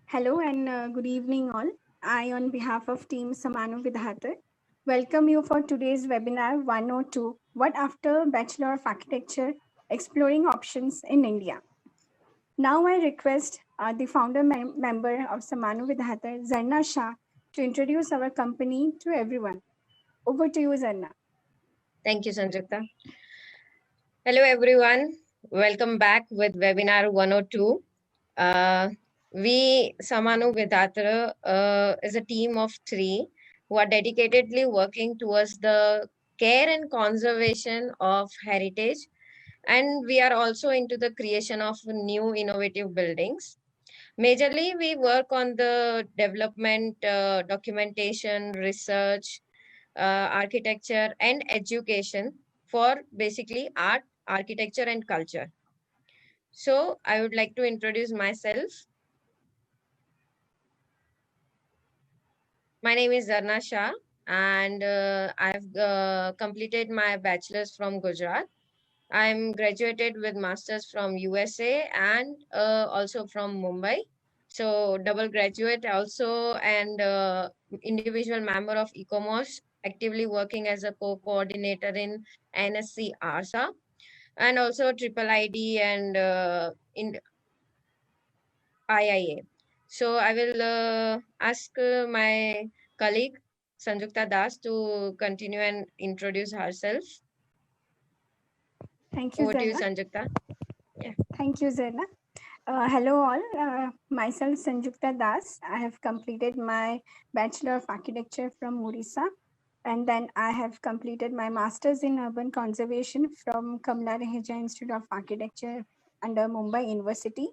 Hello and good evening, all. I, on behalf of Team Samanu Vidhatar, welcome you for today's webinar 102 What After Bachelor of Architecture Exploring Options in India. Now, I request the founder member of Samanu Vidhatar, Zarna Shah, to introduce our company to everyone. Over to you, Zarna. Thank you, Sanjukta. Hello, everyone. Welcome back with webinar 102. We, Samanu Vidatra, is a team of 3 who are dedicatedly working towards the care and conservation of heritage. And we are also into the creation of new innovative buildings. Majorly, we work on the development, documentation, research, architecture, and education for basically art, architecture, and culture. So I would like to introduce myself. My name is Zarna Shah, and I've completed my bachelor's from Gujarat. I'm graduated with master's from USA and also from Mumbai. So double graduate also, and individual member of ECOMOS, actively working as a co-coordinator in NSC ARSA, and also triple ID and in IIA. So I will ask my colleague Sanjukta Das to continue and introduce herself. Thank you, Over to you, Zarna. Sanjukta. Yeah. Thank you, Zarna. Hello all, myself Sanjukta Das. I have completed my Bachelor of Architecture from Orissa, and then I have completed my Masters in Urban Conservation from Kamla Raheja Institute of Architecture under Mumbai University.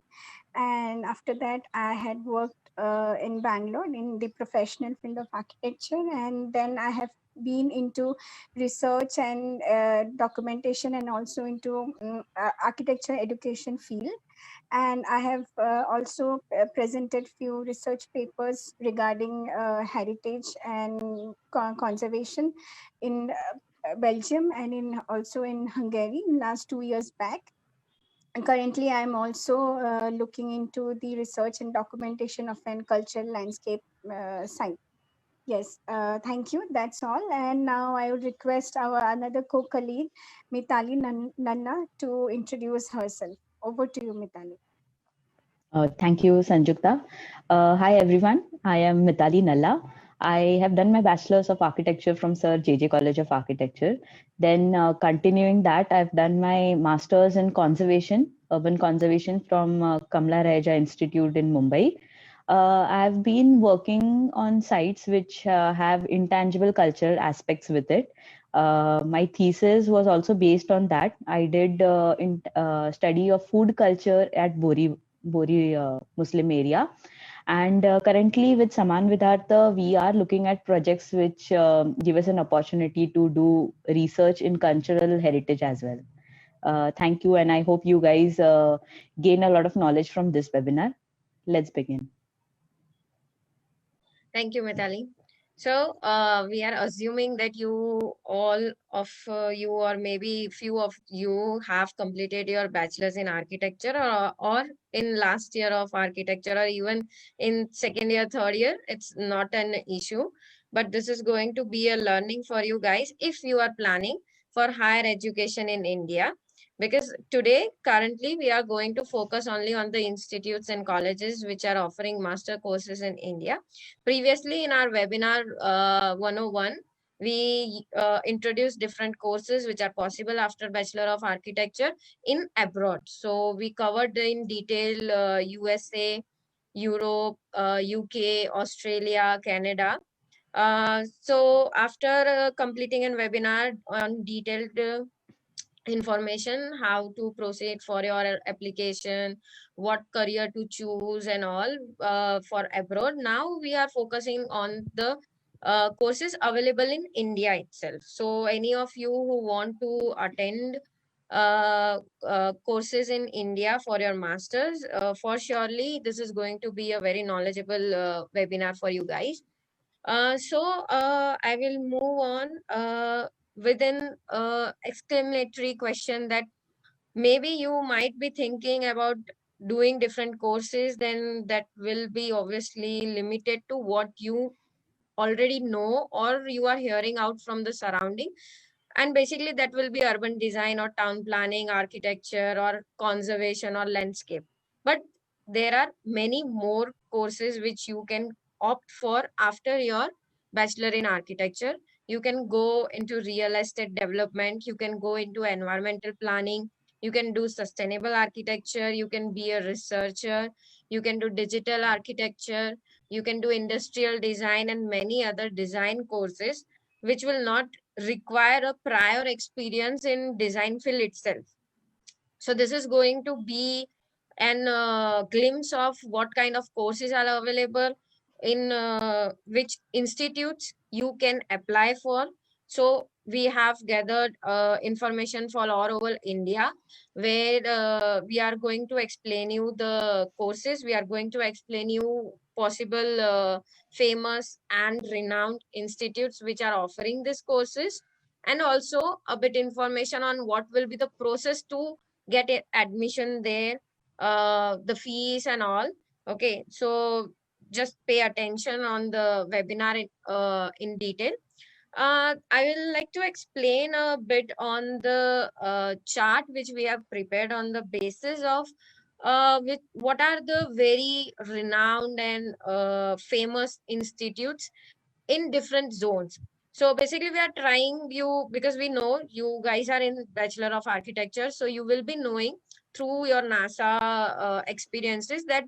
And after that, I had worked in Bangalore in the professional field of architecture, and then I have been into research and documentation and also into architecture education field, and I have also presented few research papers regarding heritage and conservation in Belgium and in also in Hungary in last 2 years back. And currently, I am also looking into the research and documentation of an cultural landscape site. Yes, thank you. That's all. And now I would request our another co-colleague, Mitali Nanna, to introduce herself. Over to you, Mitali. Thank you, Sanjukta. Hi, everyone. I am Mitali Nalla. I have done my Bachelor's of Architecture from Sir J.J. College of Architecture. Then continuing that, I've done my Master's in Conservation, Urban Conservation from Kamla Raheja Institute in Mumbai. I've been working on sites which have intangible cultural aspects with it. My thesis was also based on that. I did study of food culture at Bori Muslim area. And currently with Saman Vidhartha, we are looking at projects which give us an opportunity to do research in cultural heritage as well. Thank you. And I hope you guys gain a lot of knowledge from this webinar. Let's begin. Thank you, Mitali. So we are assuming that you all of you, or maybe few of you, have completed your bachelor's in architecture, or in last year of architecture, or even in second year, third year. It's not an issue, but this is going to be a learning for you guys if you are planning for higher education in India. Because today, currently, we are going to focus only on the institutes and colleges which are offering master courses in India. Previously, in our webinar 101, we introduced different courses which are possible after Bachelor of Architecture in abroad. So we covered in detail USA, Europe, UK, Australia, Canada. So after completing a webinar on detailed information, how to proceed for your application, what career to choose and all for abroad, now we are focusing on the courses available in India itself. So any of you who want to attend courses in India for your masters, for surely this is going to be a very knowledgeable webinar for you guys. So I will move on with an exclamatory question that maybe you might be thinking about doing different courses, then that will be obviously limited to what you already know or you are hearing out from the surrounding. And basically that will be urban design or town planning, architecture or conservation or landscape. But there are many more courses which you can opt for after your bachelor in architecture. You can go into real estate development, you can go into environmental planning, you can do sustainable architecture, you can be a researcher, you can do digital architecture, you can do industrial design and many other design courses which will not require a prior experience in design field itself. So this is going to be an glimpse of what kind of courses are available in which institutes you can apply for. So we have gathered information for all over India, where we are going to explain you the courses. We are going to explain you possible famous and renowned institutes which are offering these courses, and also a bit information on what will be the process to get admission there, the fees and all. Okay, so just pay attention on the webinar in detail. I will like to explain a bit on the chart which we have prepared on the basis of what are the very renowned and famous institutes in different zones. So basically we are trying you, because we know you guys are in Bachelor of Architecture, so you will be knowing through your NASA experiences that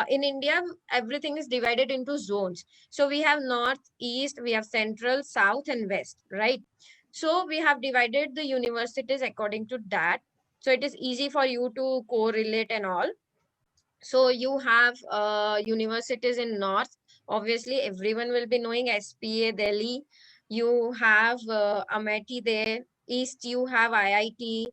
in India everything is divided into zones. So we have north, east, we have central, south and west, right? So we have divided the universities according to that, so it is easy for you to correlate and all. So you have universities in north. Obviously, everyone will be knowing SPA Delhi. You have Amity there. East, you have IIT,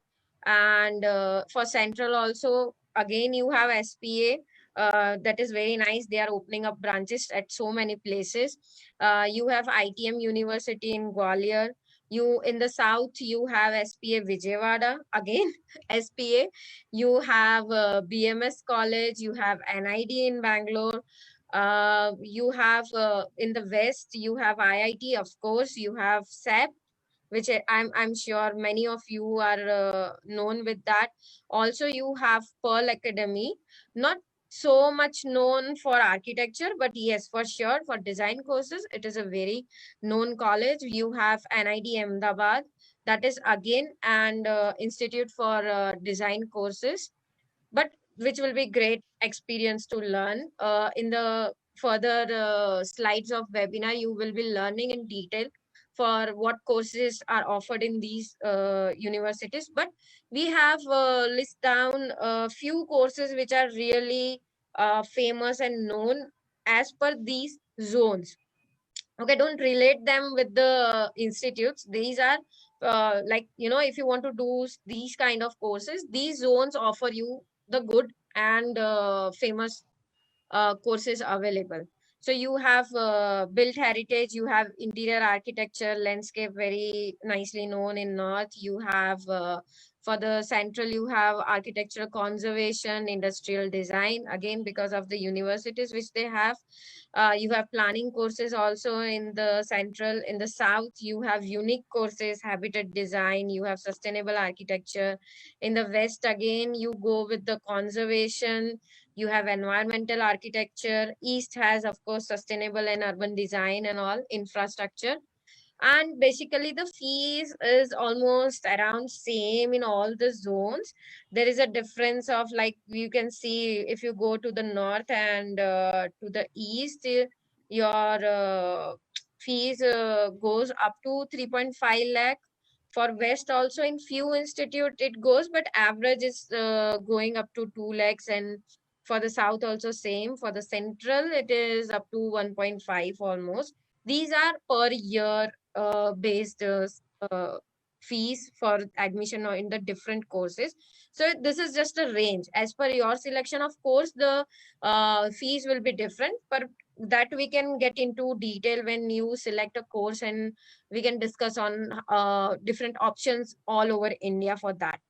and for central also, again you have SPA. That is very nice. They are opening up branches at so many places. You have ITM University in Gwalior. You in the south, you have SPA Vijayawada again. SPA. You have BMS College, you have NID in Bangalore, you have in the West, you have IIT, of course, you have SEP, which I'm sure many of you are known with that. Also, you have Pearl Academy, not so much known for architecture, but yes, for sure, for design courses, it is a very known college. You have NID Ahmedabad, that is again an institute for design courses, but which will be great experience to learn. In the further slides of webinar, you will be learning in detail for what courses are offered in these universities. But we have list down a few courses which are really famous and known as per these zones. Okay, don't relate them with the institutes. These are like, if you want to do these kind of courses, these zones offer you the good and famous courses available. So you have built heritage, you have interior architecture, landscape, very nicely known in north. You have for the central, you have architectural conservation, industrial design, again because of the universities which they have. You have planning courses also in the central. In the south, you have unique courses, habitat design, you have sustainable architecture. In the west, again, you go with the conservation, you have environmental architecture. East has, of course, sustainable and urban design and all infrastructure. And basically the fees is almost around same in all the zones. There is a difference of, like, you can see if you go to the north and to the east, your fees goes up to 3.5 lakh. For west also in few institute it goes, but average is going up to 2 lakhs. And for the south also same. For the central it is up to 1.5 almost. These are per year based uh, fees for admission or in the different courses. So this is just a range. As per your selection of course, the fees will be different, but that we can get into detail when you select a course, and we can discuss on different options all over India for that.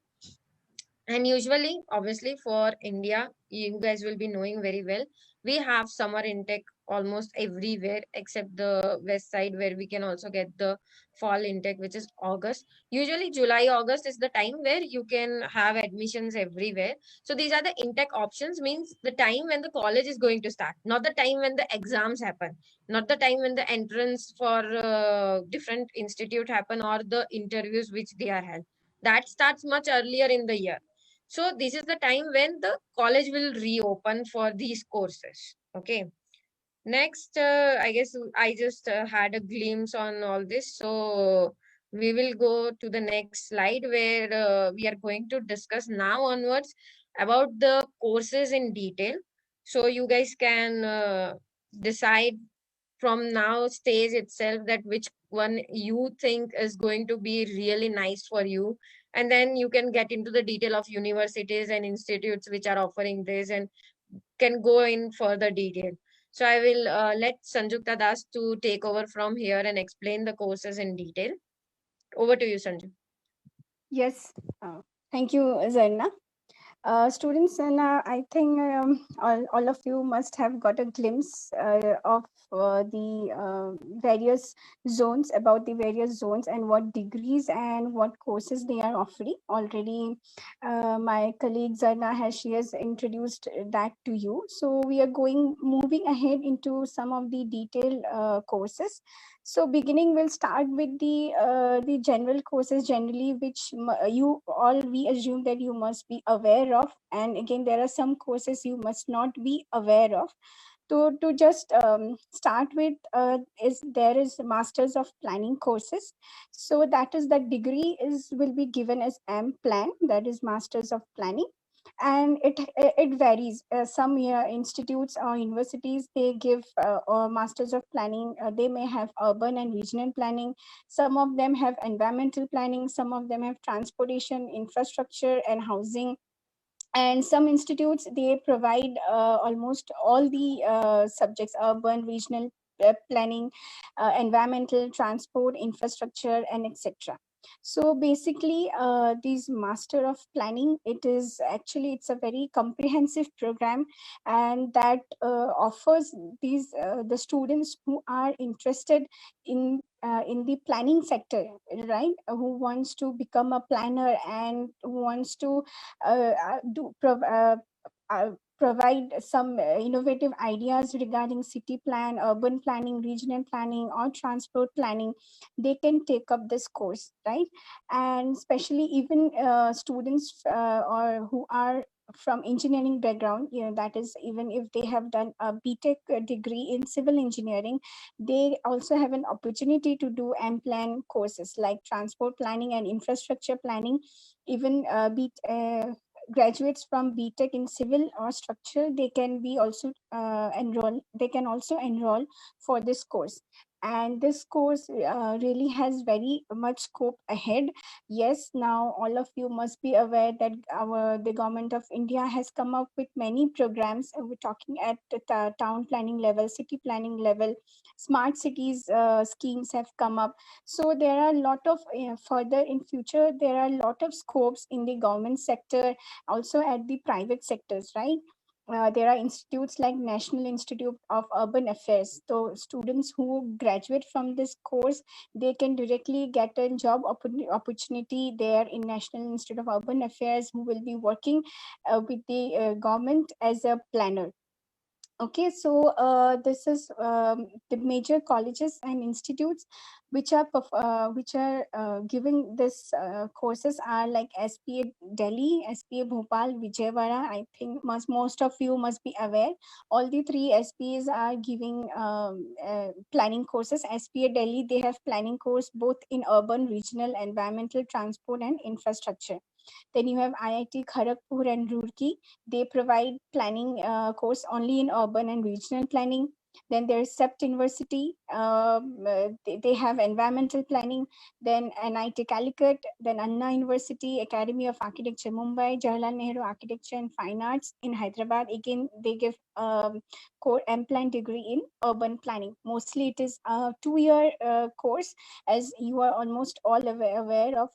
And usually, obviously, for India, you guys will be knowing very well, we have summer intake almost everywhere except the west side, where we can also get the fall intake, which is August. Usually, July, August is the time where you can have admissions everywhere. So these are the intake options, means the time when the college is going to start, not the time when the exams happen, not the time when the entrance for different institute happen, or the interviews which they are held. That starts much earlier in the year. So this is the time when the college will reopen for these courses. Okay. Next, I guess I just had a glimpse on all this. So we will go to the next slide, where we are going to discuss now onwards about the courses in detail. So you guys can decide from now stage itself that which one you think is going to be really nice for you, and then you can get into the detail of universities and institutes which are offering this, and can go in further detail. So I will let Sanjukta Das to take over from here and explain the courses in detail. Over to you, Sanju. Yes, thank you, Zarna. Students, and I think all of you must have got a glimpse of the various zones, about the various zones and what degrees and what courses they are offering. Already, my colleague Zarna she has introduced that to you. So we are moving ahead into some of the detailed courses. So beginning, we'll start with the general courses generally, which you all, we assume that you must be aware of. And again, there are some courses you must not be aware of. To just start with, there is Masters of Planning courses. So that is, that degree will be given as M.Plan, that is Masters of Planning. And it varies. Some institutes or universities, they give Masters of Planning. They may have urban and regional planning. Some of them have environmental planning. Some of them have transportation, infrastructure, and housing. And some institutes, they provide almost all the subjects: urban, regional planning, environmental, transport, infrastructure, and etc. So basically, these Master of Planning, it is actually, it's a very comprehensive program, and that offers these the students who are interested in the planning sector, right, who wants to become a planner and who wants to provide some innovative ideas regarding city plan, urban planning, regional planning, or transport planning. They can take up this course, right? And especially even students or who are from engineering background, that is, even if they have done a BTech degree in civil engineering, they also have an opportunity to do M.Plan courses like transport planning and infrastructure planning. Even graduates from BTech in civil or structure, they can be also they can also enroll for this course. And this course really has very much scope ahead. Yes, now all of you must be aware that the government of India has come up with many programs. We're talking at the town planning level, city planning level, smart cities schemes have come up. So there are a lot of further in future, there are a lot of scopes in the government sector, also at the private sectors, right? There are institutes like National Institute of Urban Affairs. So students who graduate from this course, they can directly get a job opportunity there in National Institute of Urban Affairs, who will be working with the government as a planner. Okay, so this is the major colleges and institutes which are giving this courses are like SPA Delhi, SPA Bhopal, Vijayawada. I think most of you must be aware. All the three SPAs are giving planning courses. SPA Delhi, they have planning course both in urban, regional, environmental, transport, and infrastructure. Then you have IIT Kharagpur and Roorkee. They provide planning course only in urban and regional planning. Then there's SEPT University, they have environmental planning. Then NIT Calicut, then Anna University, Academy of Architecture Mumbai, Jawaharlal Nehru Architecture and Fine Arts in Hyderabad. Again, they give core M-Plan degree in urban planning. Mostly it is a 2-year course. As you are almost all aware of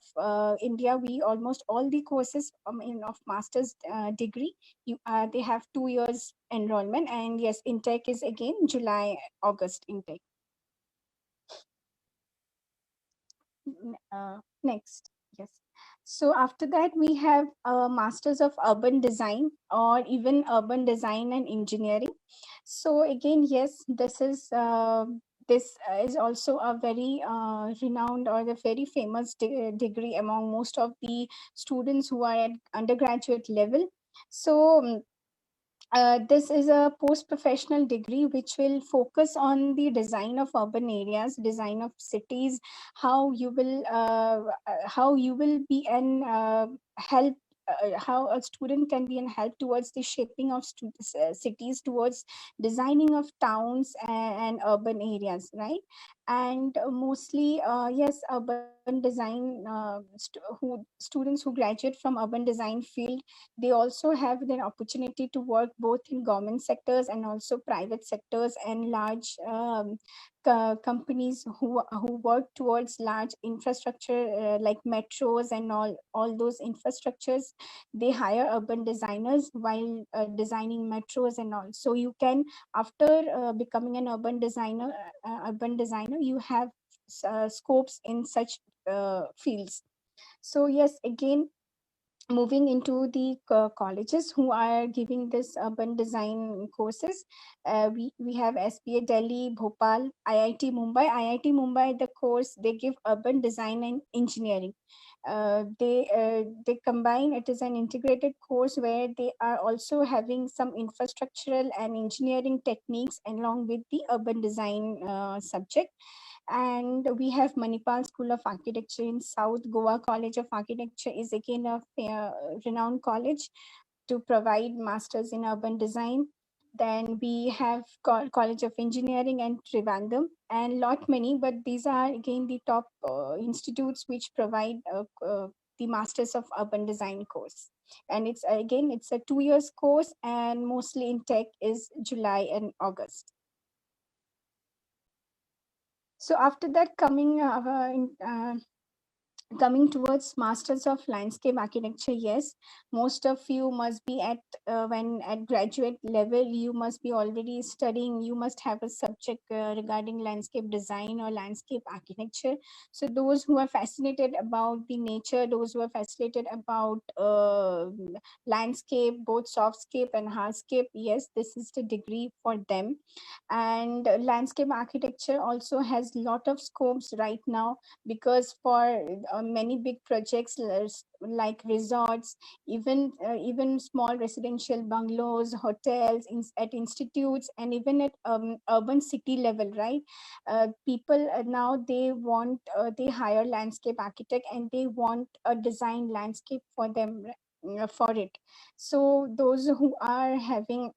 India, we almost all the courses of master's degree, they have 2 years enrollment. And yes, intake is again July, August intake. Next, yes. So after that, we have Masters of Urban Design or even Urban Design and Engineering. So again, yes, this is also a very renowned or the very famous degree among most of the students who are at undergraduate level. So this is a post-professional degree which will focus on the design of urban areas, design of cities, how you will be an help. How a student can be an help towards the shaping of cities, towards designing of towns and urban areas, right? And mostly, yes, urban design students who graduate from urban design field, they also have the opportunity to work both in government sectors and also private sectors and large companies who work towards large infrastructure like metros and all those infrastructures. They hire urban designers while designing metros and all. So you can, after becoming an urban designer, you have scopes in such fields. So yes, again, moving into the colleges who are giving this urban design courses, we have SPA Delhi, Bhopal, IIT Mumbai. IIT Mumbai, the course they give urban design and engineering. They combine, it is an integrated course where they are also having some infrastructural and engineering techniques along with the urban design subject. And we have Manipal School of Architecture in South Goa. College of Architecture is again a renowned college to provide masters in urban design. Then we have College of Engineering and Trivandrum, and lot many, but these are again the top institutes which provide the masters of urban design course. And it's a 2 years course, and mostly in tech is July and August. So after that, coming towards Masters of Landscape Architecture, yes, most of you must be when at graduate level, you must be already studying, you must have a subject regarding landscape design or landscape architecture. So those who are fascinated about the nature, those who are fascinated about landscape, both softscape and hardscape, yes, this is the degree for them. And landscape architecture also has lot of scopes right now, because for many big projects like resorts, even small residential bungalows, hotels, at institutes, and even at urban city level, right? People now they hire landscape architect and they want a design landscape for them, for it. So those who are having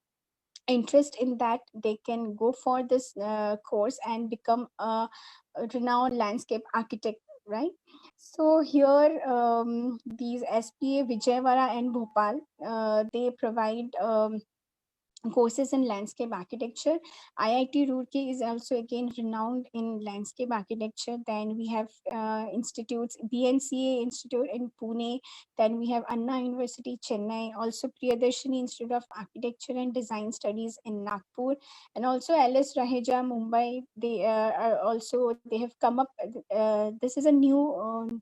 interest in that, they can go for this course and become a renowned landscape architect, right? So here, these SPA Vijayawada and Bhopal, they provide courses in landscape architecture. IIT Roorkee is also again renowned in landscape architecture. Then we have institutes, BNCA Institute in Pune. Then we have Anna University, Chennai. Also Priyadarshini Institute of Architecture and Design Studies in Nagpur. And also LS Raheja, Mumbai. They have come up, this is a new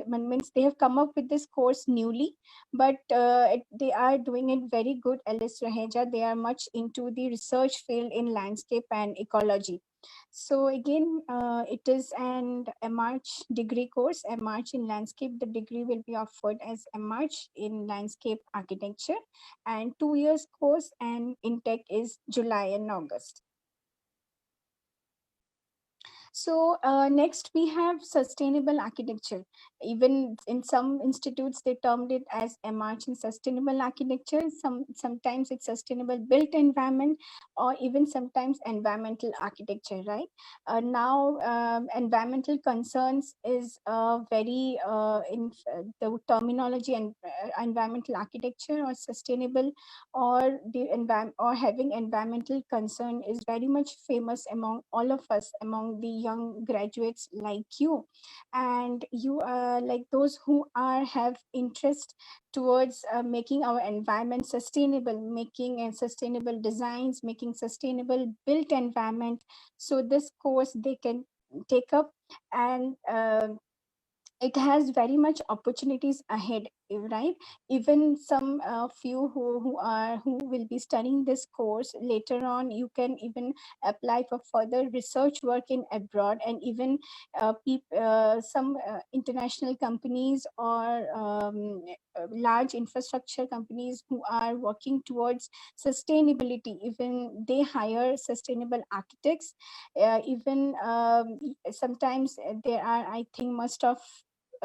means they have come up with this course newly, but they are doing it very good. LS Raheja, they are much into the research field in landscape and ecology. So again, it is an MArch degree course, MArch in landscape. The degree will be offered as MArch in landscape architecture, and 2 years course, and intake is July and August. So next we have sustainable architecture. Even in some institutes, they termed it as MArch in sustainable architecture. Sometimes it's sustainable built environment, or even sometimes environmental architecture, right? Now, environmental concerns is very in the terminology, and environmental architecture or sustainable or the environment or having environmental concern is very much famous among all of us, among the young graduates like you, and you like those who are have interest towards making our environment sustainable, making sustainable designs, making sustainable built environment. So this course they can take up, and it has very much opportunities ahead, right? Even some few who will be studying this course later on, you can even apply for further research work in abroad, and even some international companies or large infrastructure companies who are working towards sustainability, even they hire sustainable architects. Even sometimes there are, I think, must of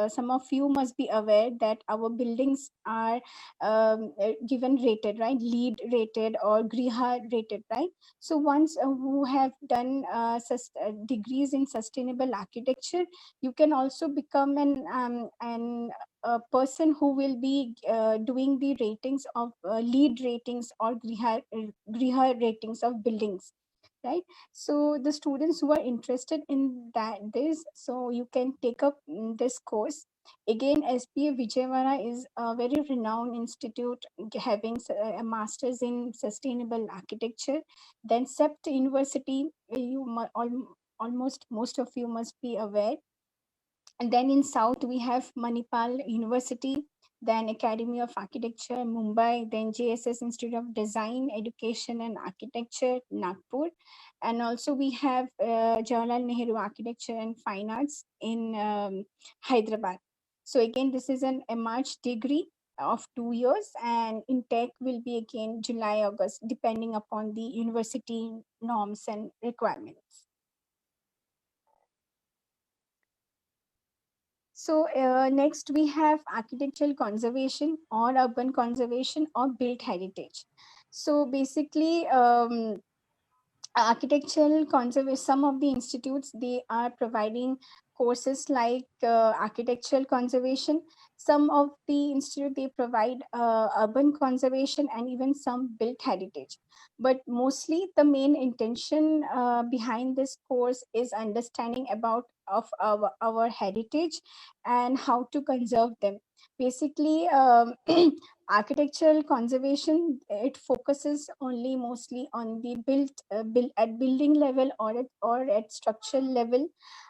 some of you must be aware that our buildings are given rated, right? LEED rated or Griha rated, right? So once who have done degrees in sustainable architecture, you can also become an a person who will be doing the ratings of LEED ratings or Griha ratings of buildings, right? So the students who are interested in this, so you can take up this course. Again, SPA Vijayawada is a very renowned institute having a master's in sustainable architecture. Then CEPT University, almost most of you must be aware. And then in South, we have Manipal University, then Academy of Architecture, Mumbai, then JSS Institute of Design, Education and Architecture, Nagpur. And also we have Jawaharlal Nehru Architecture and Fine Arts in Hyderabad. So again, this is an MArch degree of 2 years, and intake will be again July, August, depending upon the university norms and requirements. So next we have architectural conservation or urban conservation or built heritage. So basically, architectural conservation, some of the institutes, they are providing courses like architectural conservation. Some of the institute, they provide urban conservation and even some built heritage. But mostly the main intention behind this course is understanding about of our heritage and how to conserve them. Basically, architectural conservation, it focuses only mostly on the at building level or at structural level,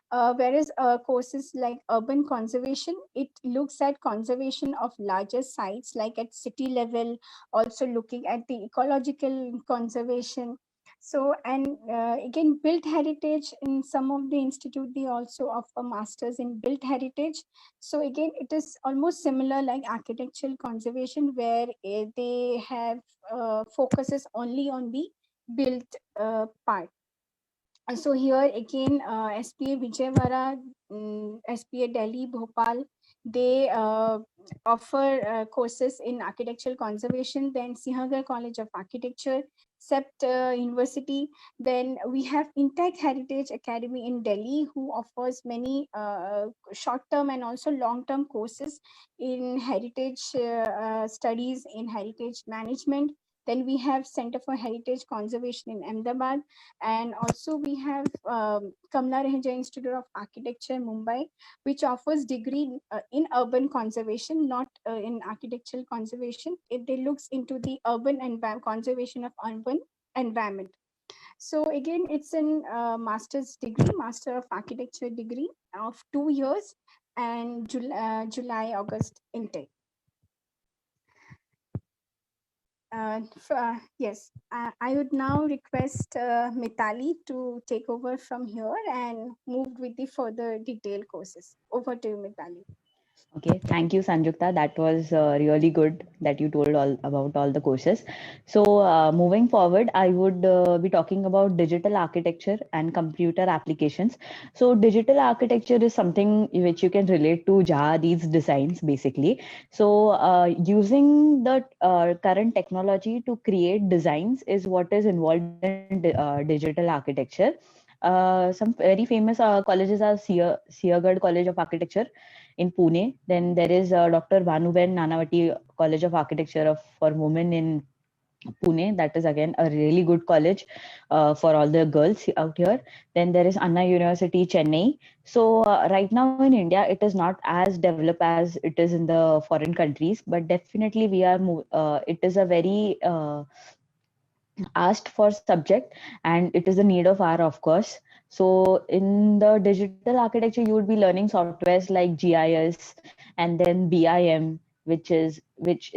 whereas courses like urban conservation, it looks at conservation of larger sites like at city level, also looking at the ecological conservation. So, and again, built heritage, in some of the institute they also offer masters in built heritage. So again, it is almost similar like architectural conservation, where they have focuses only on the built part. So here again, SPA Vijayawada, SPA Delhi, Bhopal, they offer courses in architectural conservation. Then Sinhagar College of Architecture, CEPT University. Then we have Intact Heritage Academy in Delhi, who offers many short-term and also long-term courses in heritage studies, in heritage management. Then we have Center for Heritage Conservation in Ahmedabad, and also we have Kamla Raheja Institute of Architecture, Mumbai, which offers degree in urban conservation, not in architectural conservation. It looks into the urban conservation of urban environment. So again, it's in master's degree, Master of Architecture degree of 2 years, and July, August intake. Yes, I would now request Mitali to take over from here and move with the further detailed courses. Over to you, Mitali. Okay, thank you, Sanjukta. That was really good that you told all about all the courses. So, moving forward, I would be talking about digital architecture and computer applications. So, digital architecture is something which you can relate to these designs basically. So, using the current technology to create designs is what is involved in digital architecture. Some very famous colleges are Siagarh College of Architecture in Pune. Then there is Dr. Bhanuben Nanavati College of Architecture for Women in Pune. That is again a really good college for all the girls out here. Then there is Anna University, Chennai. So right now in India, it is not as developed as it is in the foreign countries, but definitely we are. It is a very asked for subject, and it is the need of hour, of course. So in the digital architecture you would be learning softwares like GIS and then BIM, which is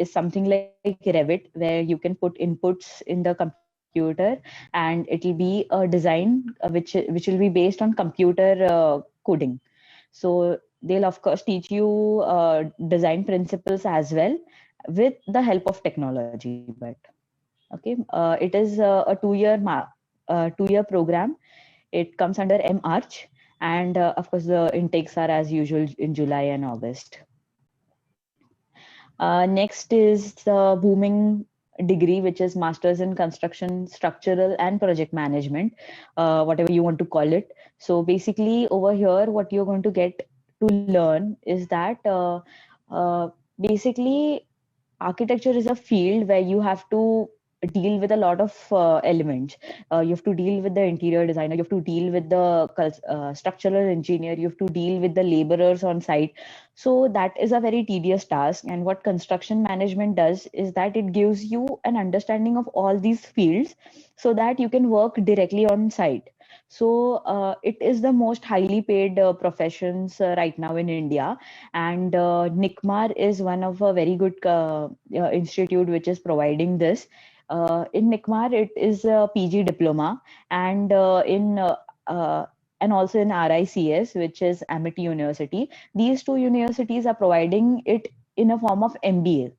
something like Revit, where you can put inputs in the computer, and it will be a design which will be based on computer coding. So they'll of course teach you design principles as well with the help of technology. But okay, it is a 2-year program. It comes under MArch, and of course the intakes are as usual in July and August. Next is the booming degree, which is Masters in Construction, Structural and Project Management, whatever you want to call it. So basically, over here, what you're going to get to learn is that basically architecture is a field where you have to deal with a lot of elements. You have to deal with the interior designer, you have to deal with the structural engineer, you have to deal with the laborers on site. So that is a very tedious task, and what construction management does is that it gives you an understanding of all these fields so that you can work directly on site. So it is the most highly paid professions right now in India, and NICMAR is one of a very good institute which is providing this. In NICMAR, it is a PG diploma, and in and also in RICS, which is Amity University. These two universities are providing it in a form of MBA.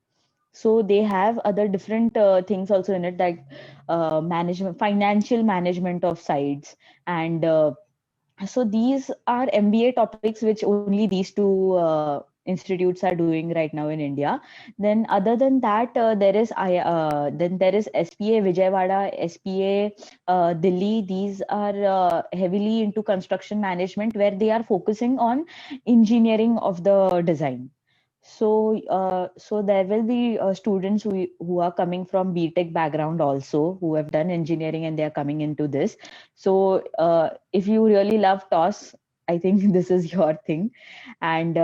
So they have other different things also in it, like management, financial management of sites, and so these are MBA topics which only these two institutes are doing right now in India. Then other than that, then there is SPA Vijayawada, SPA Delhi. These are heavily into construction management, where they are focusing on engineering of the design. So there will be students who are coming from BTech background also, who have done engineering and they are coming into this. So if you really love TOS, I think this is your thing. And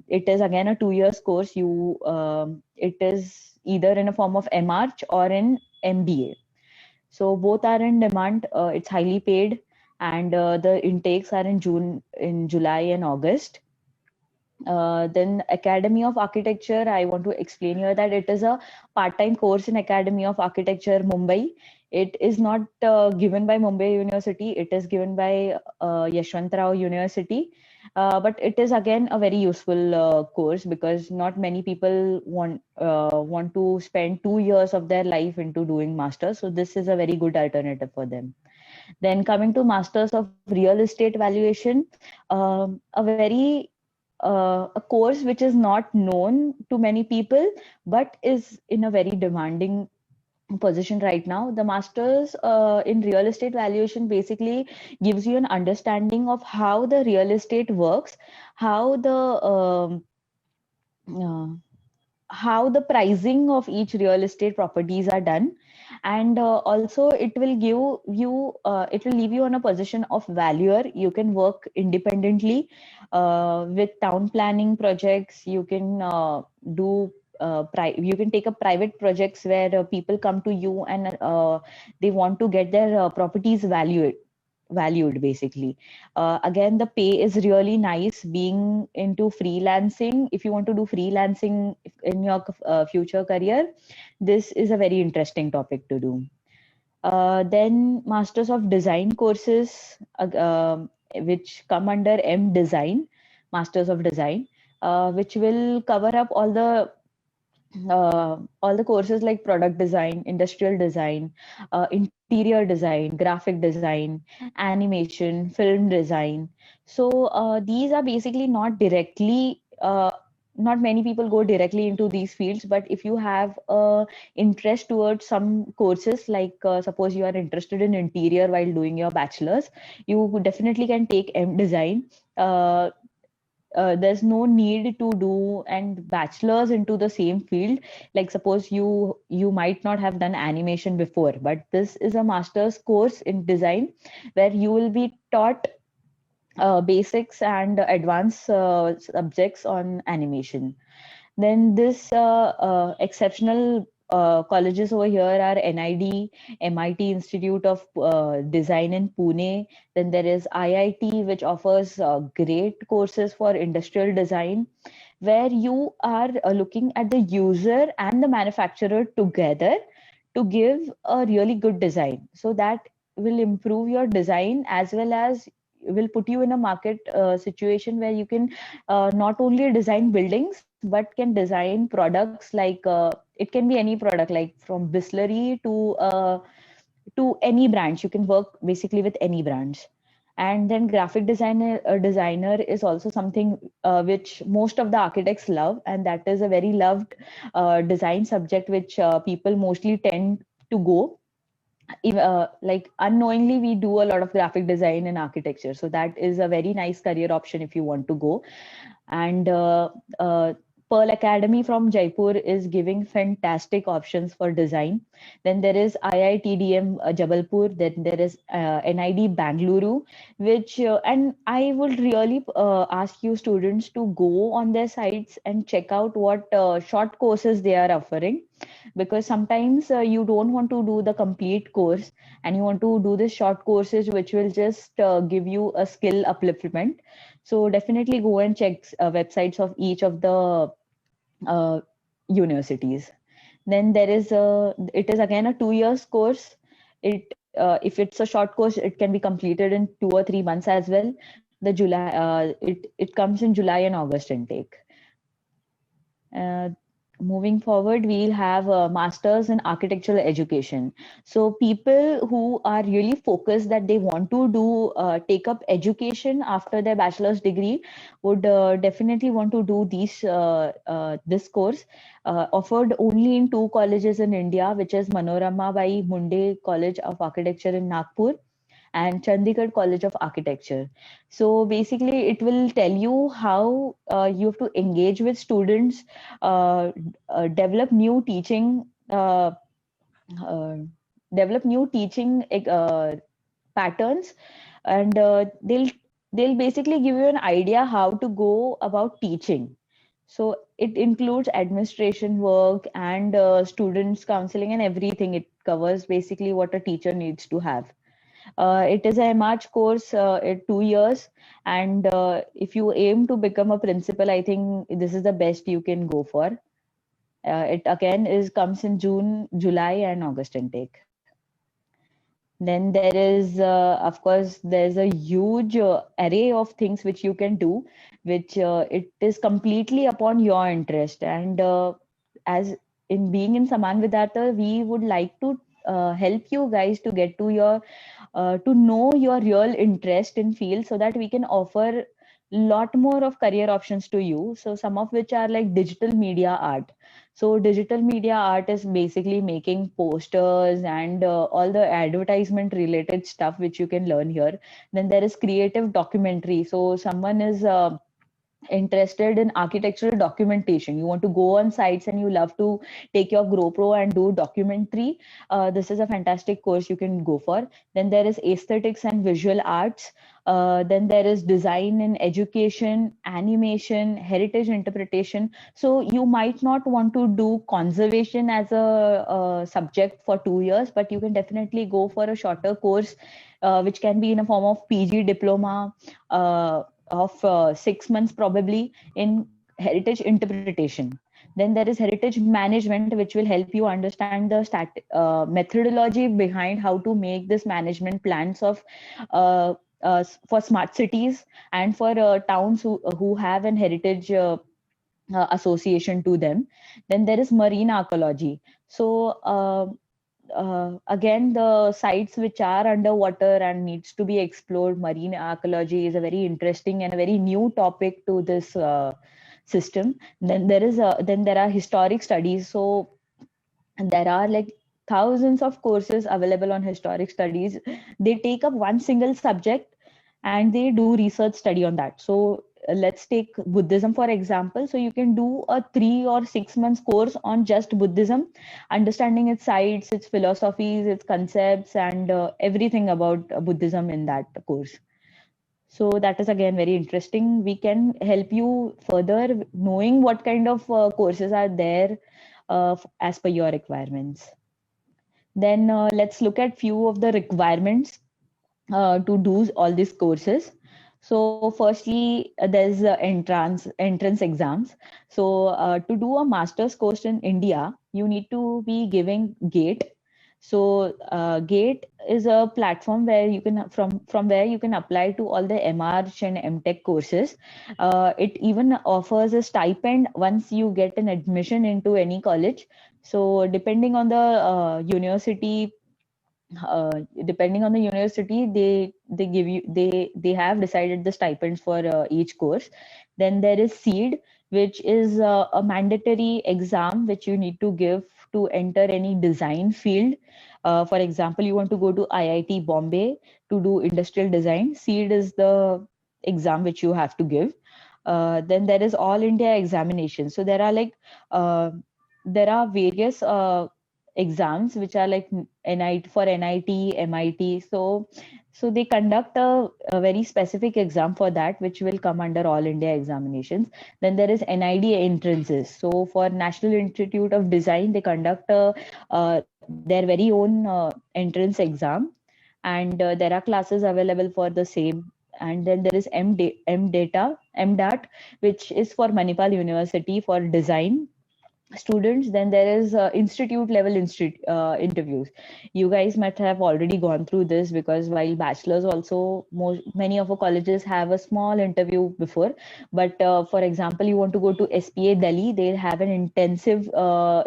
it is again a 2 years course. It is either in a form of MArch or in MBA. So both are in demand. It's highly paid, and the intakes are in July and August. Then Academy of Architecture, I want to explain here that it is a part-time course in Academy of Architecture, Mumbai. It is not given by Mumbai University. It is given by Yashwantrao University. But it is again a very useful course, because not many people want to spend 2 years of their life into doing masters. So this is a very good alternative for them. Then coming to Masters of Real Estate Valuation, a course which is not known to many people, but is in a very demanding position right now. The masters in real estate valuation basically gives you an understanding of how the real estate works, how uh, how the pricing of each real estate properties are done, and also it will leave you on a position of valuer. You can work independently with town planning projects. You can you can take up private projects where people come to you and they want to get their properties valued basically. Again, the pay is really nice. Being into freelancing, if you want to do freelancing in your future career, this is a very interesting topic to do. Then Masters of Design courses, which come under M Design, Masters of Design. which will cover up all the courses like product design, industrial design, interior design, graphic design, animation, film design. So these are basically not directly, not many people go directly into these fields, but if you have a interest towards some courses, like suppose you are interested in interior while doing your bachelor's, you definitely can take M design. There's no need to do and bachelor's into the same field. Like suppose you might not have done animation before, but this is a master's course in design where you will be taught basics and advanced subjects on animation. Then this exceptional colleges over here are NID, MIT Institute of Design in Pune. Then there is IIT, which offers great courses for industrial design, where you are looking at the user and the manufacturer together to give a really good design. So that will improve your design as well as will put you in a market situation where you can not only design buildings but can design products like it can be any product like from Bisleri to any brands. You can work basically with any brands. And then graphic designer is also something which most of the architects love, and that is a very loved design subject which people mostly tend to go. Like unknowingly we do a lot of graphic design and architecture, so that is a very nice career option if you want to go. And Pearl Academy from Jaipur is giving fantastic options for design. Then there is IITDM Jabalpur. Then there is NID Bangalore, which and I would really ask you students to go on their sites and check out what short courses they are offering, because sometimes you don't want to do the complete course and you want to do the short courses which will just give you a skill upliftment. So definitely go and check websites of each of the universities. Then there is it is again a 2 years course. If it's a short course, it can be completed in 2 or 3 months as well. It comes in July and August intake. Moving forward, we'll have a master's in architectural education. So people who are really focused that they want to do take up education after their bachelor's degree would definitely want to do this course offered only in 2 colleges in India, which is Manorama Bai Munde College of Architecture in Nagpur and Chandigarh College of Architecture. So basically, it will tell you how you have to engage with students, develop new teaching, develop new teaching patterns, and they'll basically give you an idea how to go about teaching. So it includes administration work and students counseling and everything. It covers basically what a teacher needs to have. It is a March course at 2 years, and if you aim to become a principal, I think this is the best you can go for. It again comes in June, July, and August intake. Then there is, of course, there's a huge array of things which you can do, which it is completely upon your interest. And as in being in Saman Vidyartha, we would like to help you guys to get to your to know your real interest in field, so that we can offer lot more of career options to you. So some of which are like digital media art. So digital media art is basically making posters and all the advertisement related stuff which you can learn here. Then there is creative documentary. So someone is interested in architectural documentation, you want to go on sites and you love to take your GoPro and do documentary, this is a fantastic course you can go for. Then there is aesthetics and visual arts. Then there is design in education, animation, heritage interpretation. So you might not want to do conservation as a subject for 2 years, but you can definitely go for a shorter course which can be in a form of PG diploma of 6 months probably in heritage interpretation. Then there is heritage management, which will help you understand the methodology behind how to make this management plans of for smart cities and for towns who have an heritage association to them. Then there is marine archaeology. So again, the sites which are underwater and needs to be explored, marine archaeology is a very interesting and a very new topic to this system. Then there are historic studies. So there are like thousands of courses available on historic studies. They take up one single subject and they do research study on that. So let's take Buddhism for example. So you can do a 3 or 6 months course on just Buddhism, understanding its sites, its philosophies, its concepts, and everything about Buddhism in that course. So that is again very interesting. We can help you further knowing what kind of courses are there as per your requirements. Then let's look at few of the requirements to do all these courses. So firstly, there's entrance exams. So to do a master's course in India, you need to be giving GATE. So GATE is a platform where you can from where you can apply to all the MArch and MTech courses. It even offers a stipend once you get an admission into any college. So depending on the university, they give you they have decided the stipends for each course. Then there is SEED, which is a mandatory exam which you need to give to enter any design field. For example, you want to go to IIT Bombay to do industrial design, SEED is the exam which you have to give. Then there is All India examination. So there are like there are various exams which are like NIT for NIT, MIT. So they conduct a very specific exam for that, which will come under All India examinations. Then there is NID entrances. So for National Institute of Design, they conduct their very own entrance exam, and there are classes available for the same. And then there is MDAT, which is for Manipal University for design students. Then there is institute level interviews. You guys might have already gone through this, because while bachelors also, many of our colleges have a small interview before. But for example, you want to go to SPA Delhi, they have an intensive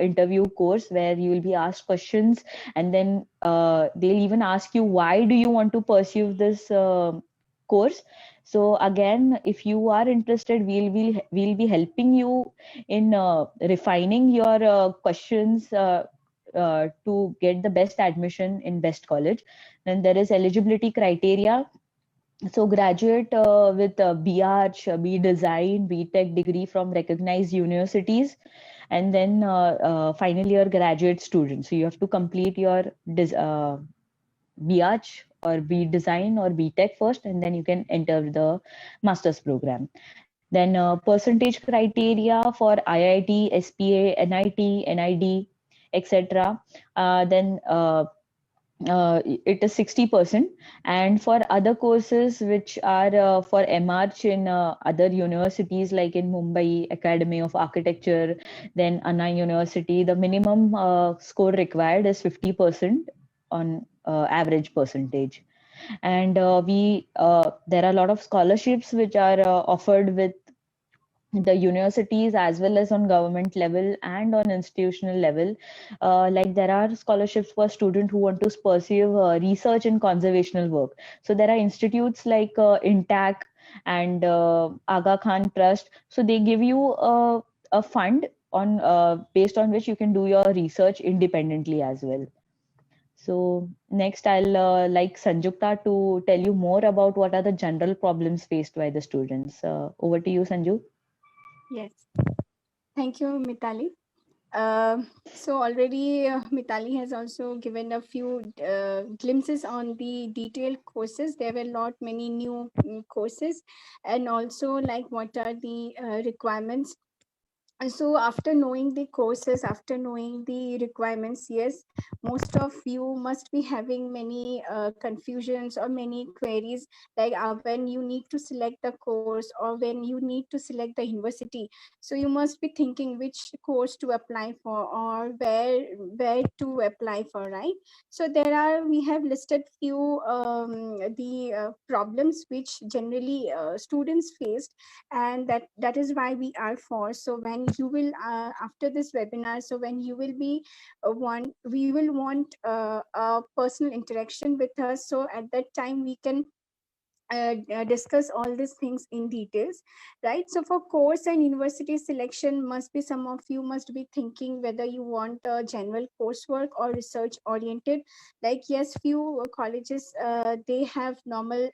interview course where you will be asked questions, and then they'll even ask you, why do you want to pursue this course? So again, if you are interested, we'll be helping you in refining your questions to get the best admission in best college. Then there is eligibility criteria. So graduate with B.Arch, B Design, B.Tech degree from recognized universities, and then final year graduate students. So you have to complete your B.Arch or B Design or B.Tech first, and then you can enter the master's program. Then percentage criteria for IIT, SPA, NIT, NID, etc. Then it is 60%. And for other courses which are for MArch in other universities, like in Mumbai Academy of Architecture, then Anna University, the minimum score required is 50% on average percentage. And there are a lot of scholarships which are offered with the universities, as well as on government level and on institutional level. Like there are scholarships for students who want to pursue research and conservational work. So there are institutes like INTAC and Aga Khan Trust. So they give you a fund on based on which you can do your research independently as well. So next, I'll like Sanjukta to tell you more about what are the general problems faced by the students. Over to you, Sanju. Yes. Thank you, Mitali. So already Mitali has also given a few glimpses on the detailed courses. There were not many new courses, and also like what are the requirements And so after knowing the courses, after knowing the requirements, yes, most of you must be having many confusions or many queries, like when you need to select the course or when you need to select the university. So you must be thinking which course to apply for or where to apply for, right? So we have listed few the problems which generally students face, and that is why we are for. So when you will after this webinar, so when you will be we will want a personal interaction with us, so at that time we can discuss all these things in details, right? So for course and university selection, must be some of you must be thinking whether you want general coursework or research oriented. Like yes, few colleges they have normal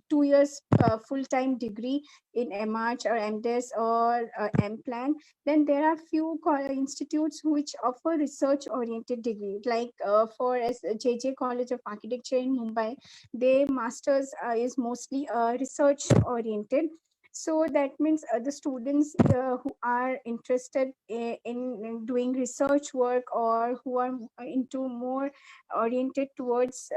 2 years full-time degree in MArch or MDes or MPlan. Then there are few institutes which offer research oriented degree, like for as JJ College of Architecture in Mumbai, their masters is mostly research oriented. So that means the students who are interested in doing research work, or who are into more oriented towards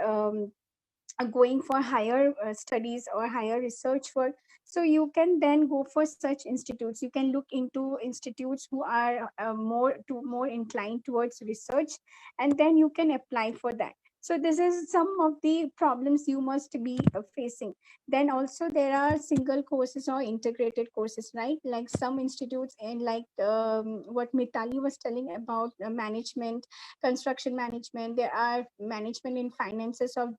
going for higher studies or higher research work, so you can then go for such institutes. You can look into institutes who are more inclined towards research, and then you can apply for that. So this is some of the problems you must be facing. Then also there are single courses or integrated courses, right? Like some institutes, and like what Mitali was telling about management, construction management, there are management in finances of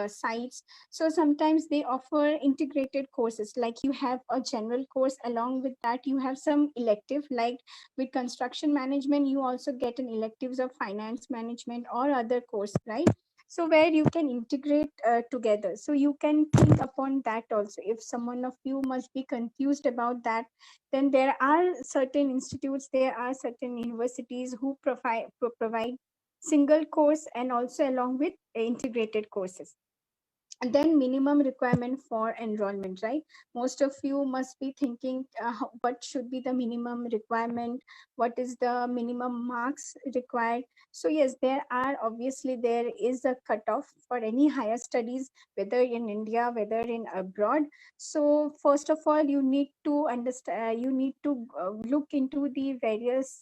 sites. So sometimes they offer integrated courses, like you have a general course, along with that you have some elective, like with construction management you also get an electives of finance management or other course, right? So where you can integrate together, so you can think upon that also. If someone of you must be confused about that, then there are certain institutes, there are certain universities who provide single course and also along with integrated courses. And then minimum requirement for enrollment, right? Most of you must be thinking what should be the minimum requirement, what is the minimum marks required. So yes, there are, obviously there is a cutoff for any higher studies, whether in India, whether in abroad. So first of all, you need to understand, you need to look into the various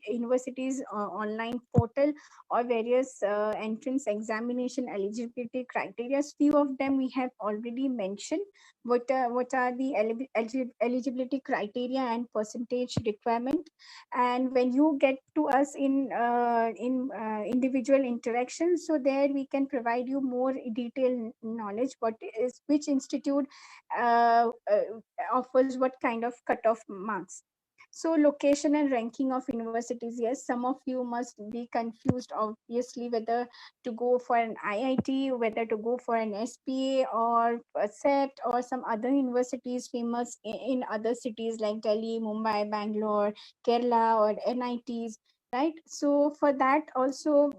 universities online portal, or various entrance examination eligibility criteria. Few of them we have already mentioned. What are the eligibility criteria and percentage requirement? And when you get to us in individual interactions, so there we can provide you more detailed knowledge, what is which institute offers what kind of cutoff marks. So location and ranking of universities. Yes, some of you must be confused, obviously, whether to go for an IIT, whether to go for an SPA or a CEPT or some other universities famous in other cities like Delhi, Mumbai, Bangalore, Kerala, or NITs, right? So for that also,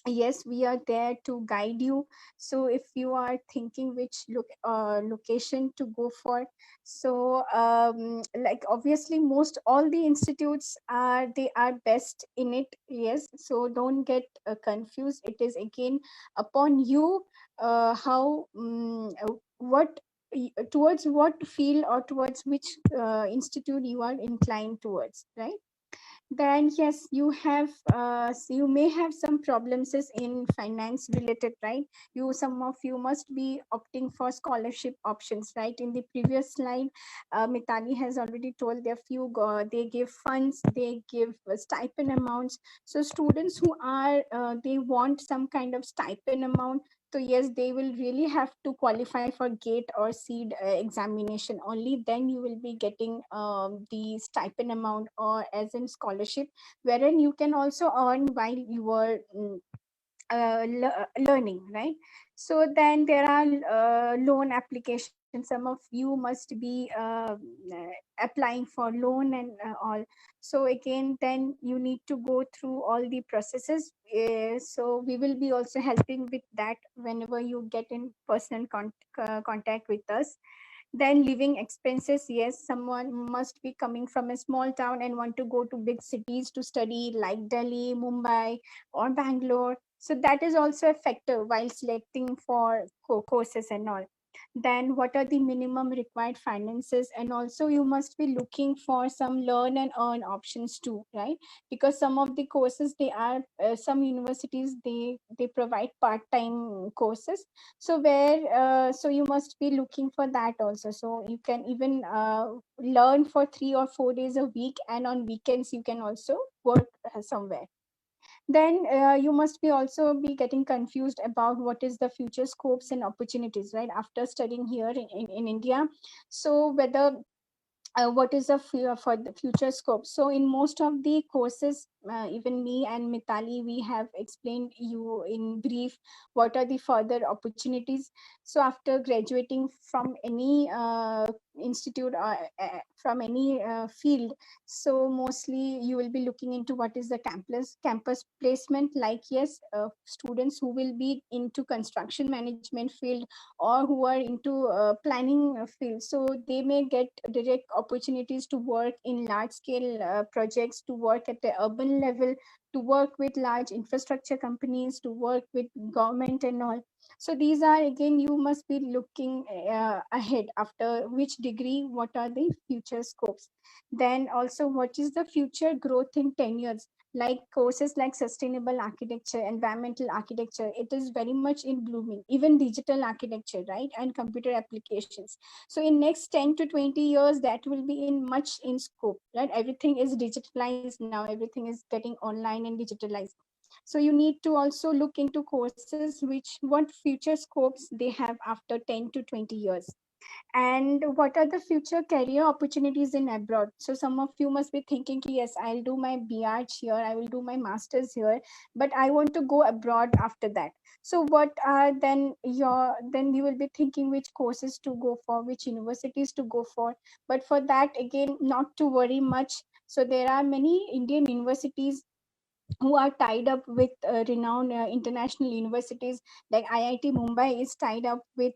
yes, we are there to guide you. So if you are thinking which location to go for, so like obviously most all the institutes are, they are best in it, yes. So don't get confused. It is again upon you, how what towards what field or towards which institute you are inclined towards, right? Then yes, you have you may have some problems is in finance related, right? You, some of you must be opting for scholarship options, right? In the previous slide, Mitali has already told there few they give funds, they give stipend amounts. So students who are they want some kind of stipend amount, so yes, they will really have to qualify for GATE or SEED examination. Only then you will be getting the stipend amount or as in scholarship, wherein you can also earn while you are learning, right? So then there are loan applications. Some of you must be applying for loan and all. So again, then you need to go through all the processes. So we will be also helping with that whenever you get in personal contact with us. Then living expenses, yes, someone must be coming from a small town and want to go to big cities to study, like Delhi, Mumbai, or Bangalore. So that is also a factor while selecting for courses and all. Then what are the minimum required finances, and also you must be looking for some learn and earn options too, right? Because some of the courses, they are some universities, they provide part-time courses, so where so you must be looking for that also. So you can even learn for 3 or 4 days a week, and on weekends you can also work somewhere. Then you must be also be getting confused about what is the future scopes and opportunities, right, after studying here in India. So whether what is the for the future scope. So in most of the courses, even me and Mitali, we have explained you in brief what are the further opportunities. So after graduating from any institute or from any field, so mostly you will be looking into what is the campus placement, like, yes, students who will be into construction management field or who are into planning field, so they may get direct opportunities to work in large scale projects, to work at the urban level, to work with large infrastructure companies, to work with government and all. So these are, again, you must be looking ahead after which degree, what are the future scopes. Then also, what is the future growth in 10 years, like courses like sustainable architecture, environmental architecture, it is very much in blooming, even digital architecture, right, and computer applications. So in next 10 to 20 years, that will be in much in scope, right? Everything is digitalized now, everything is getting online and digitalized. So you need to also look into courses which what future scopes they have after 10 to 20 years, and what are the future career opportunities in abroad. So some of you must be thinking, yes, I'll do my BH here, I will do my masters here, but I want to go abroad after that. So what are then you will be thinking which courses to go for, which universities to go for. But for that, again, not to worry much. So there are many Indian universities who are tied up with renowned international universities, like IIT Mumbai is tied up with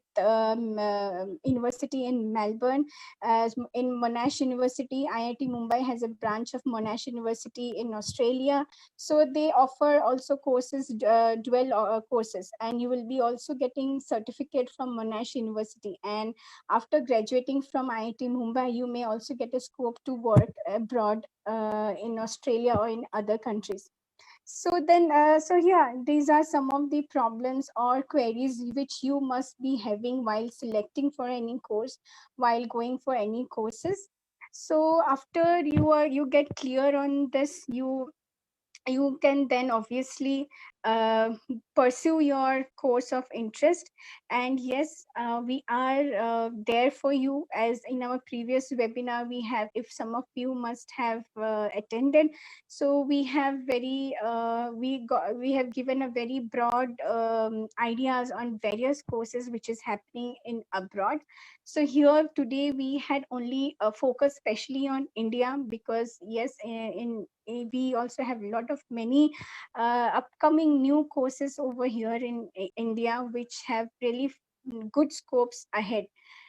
university in Melbourne. As in Monash University, IIT Mumbai has a branch of Monash University in Australia. So they offer also courses, dual courses, and you will be also getting certificate from Monash University. And after graduating from IIT Mumbai, you may also get a scope to work abroad in Australia or in other countries. So then, so yeah, these are some of the problems or queries which you must be having while selecting for any course, while going for any courses. So after you get clear on this, you can then obviously uh, pursue your course of interest. And yes, we are there for you, as in our previous webinar we have, if some of you must have attended. So we have we have given a very broad ideas on various courses which is happening in abroad. So here today we had only a focus specially on India, because yes, we also have a lot of many upcoming new courses over here in India, which have really good scopes ahead.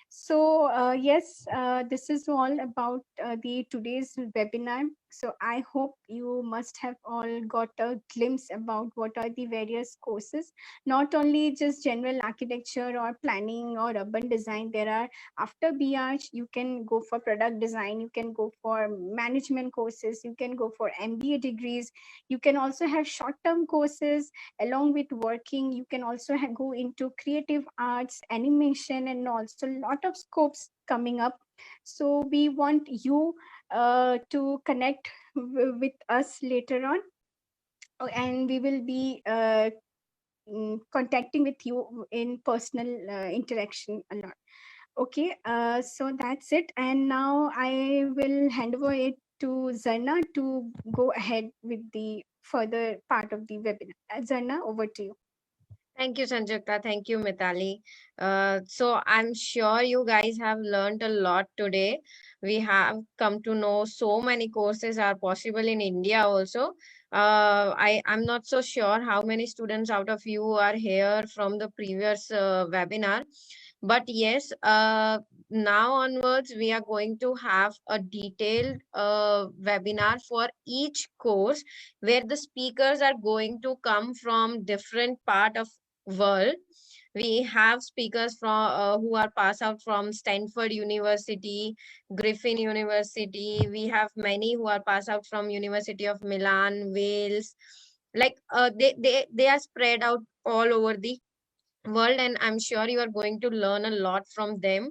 So yes, this is all about the today's webinar. So I hope you must have all got a glimpse about what are the various courses, not only just general architecture or planning or urban design. There are, after BH, you can go for product design, you can go for management courses, you can go for MBA degrees, you can also have short-term courses along with working. You can also go into creative arts, animation, and also a lot of scopes coming up. So we want you to connect with us later on. Oh, and we will be contacting with you in personal interaction a lot. Okay, so that's it. And now I will hand over it to Zarna to go ahead with the further part of the webinar. Zarna, over to you. Thank you, Sanjukta. Thank you, Mitali. So I'm sure you guys have learned a lot today. We have come to know so many courses are possible in India also. I'm not so sure how many students out of you are here from the previous webinar. But yes, now onwards, we are going to have a detailed webinar for each course, where the speakers are going to come from different part of world. We have speakers from who are pass out from Stanford University, Griffin University. We have many who are pass out from University of Milan, Wales. Like they are spread out all over the world, and I'm sure you are going to learn a lot from them.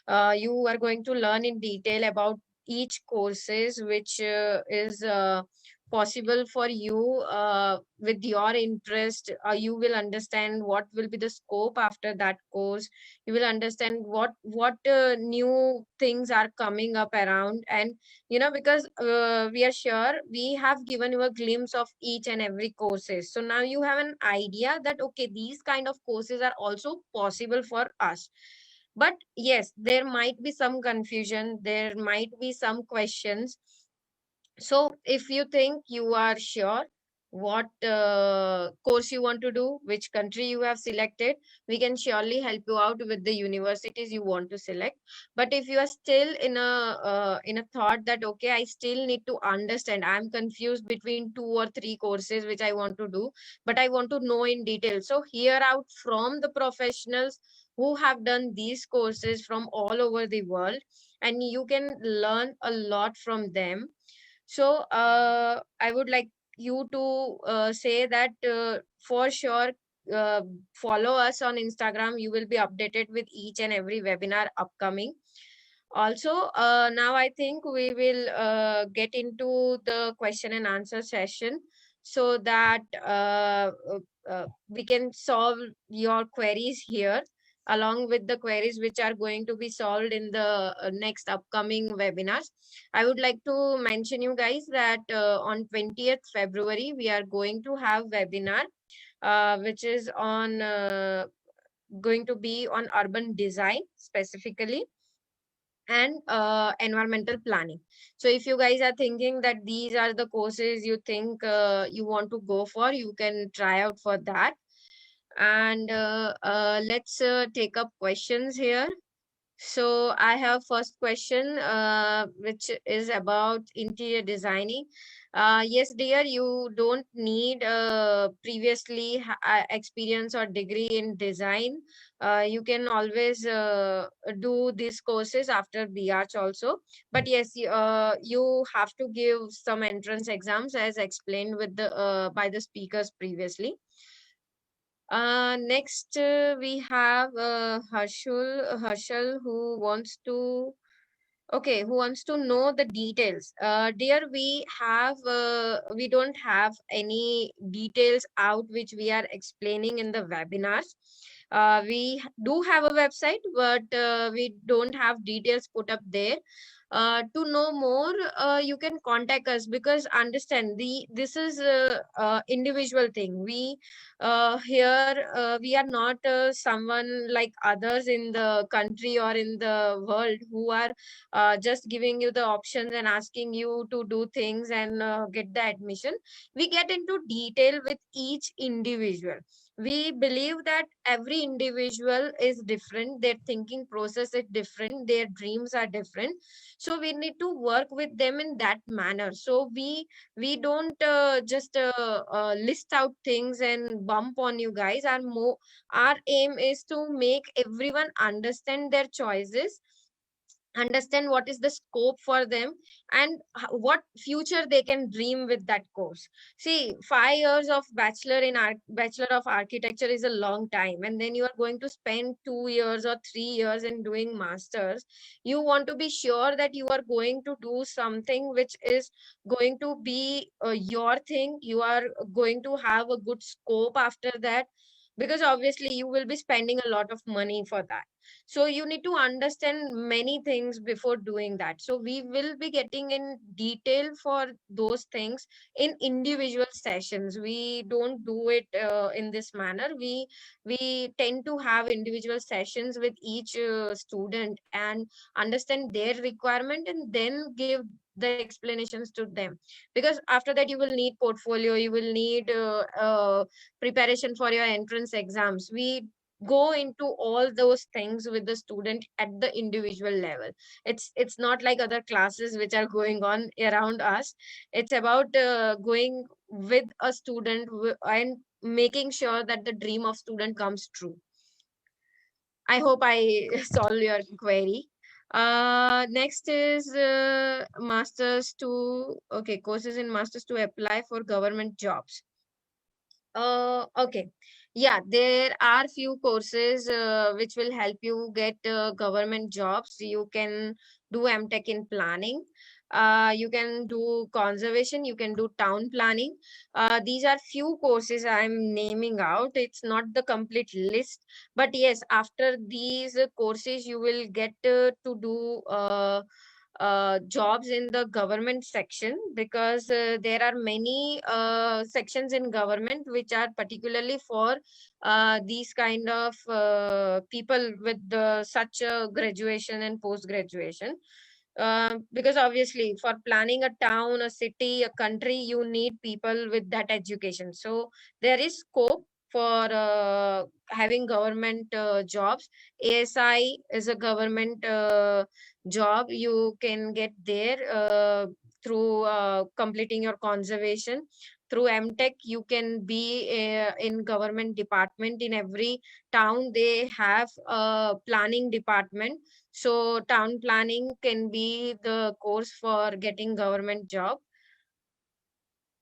You are going to learn in detail about each courses which is possible for you with your interest. You will understand what will be the scope after that course. You will understand what new things are coming up around. And because we are sure we have given you a glimpse of each and every courses, so now you have an idea that okay, these kind of courses are also possible for us. But yes, there might be some confusion, there might be some questions. So if you think you are sure what course you want to do, which country you have selected, we can surely help you out with the universities you want to select. But if you are still in a thought that okay, I still need to understand, I'm confused between 2 or 3 courses which I want to do, but I want to know in detail. So hear out from the professionals who have done these courses from all over the world, and you can learn a lot from them. So I would like you to say that for sure, follow us on Instagram. You will be updated with each and every webinar upcoming. Also, now I think we will get into the question and answer session, so that we can solve your queries here, along with the queries which are going to be solved in the next upcoming webinars. I would like to mention you guys that on 20th February, we are going to have webinar, which is on going to be on urban design specifically, and environmental planning. So if you guys are thinking that these are the courses you think you want to go for, you can try out for that. And let's take up questions here. So I have first question, which is about interior designing. Yes, dear, you don't need previously experience or degree in design. You can always do these courses after B.Arch also. But yes, you have to give some entrance exams as explained with the by the speakers previously. Next, we have Harshal, who wants to, okay, who wants to know the details. Dear, we don't have any details out which we are explaining in the webinars. We do have a website, but we don't have details put up there. To know more, you can contact us, because understand this is individual thing. We here we are not someone like others in the country or in the world who are just giving you the options and asking you to do things and get the admission. We get into detail with each individual. We believe that every individual is different, their thinking process is different, their dreams are different. So we need to work with them in that manner. So we don't just list out things and bump on you guys. Our aim is to make everyone understand their choices, understand what is the scope for them, and what future they can dream with that course. See, 5 years of bachelor of architecture is a long time, and then you are going to spend 2 years or 3 years in doing masters. You want to be sure that you are going to do something which is going to be your thing. You are going to have a good scope after that, because obviously you will be spending a lot of money for that. So you need to understand many things before doing that. So we will be getting in detail for those things in individual sessions. We don't do it in this manner. We tend to have individual sessions with each student and understand their requirement, and then give the explanations to them. Because after that you will need portfolio, you will need preparation for your entrance exams. We go into all those things with the student at the individual level. It's not like other classes which are going on around us. It's about going with a student and making sure that the dream of student comes true. I hope I solve your query. Next is masters to, okay, courses in masters to apply for government jobs. Okay. Yeah, there are few courses which will help you get government jobs. You can do MTech in planning. You can do conservation. You can do town planning. These are few courses I'm naming out. It's not the complete list, but yes, after these courses, you will get to do jobs in the government section, because there are many sections in government which are particularly for these kind of people with such a graduation and post graduation. Because obviously for planning a town, a city, a country, you need people with that education. So there is scope for having government jobs. ASI is a government job you can get there through completing your conservation. Through MTech, you can be in government department. In every town, they have a planning department. So town planning can be the course for getting government job.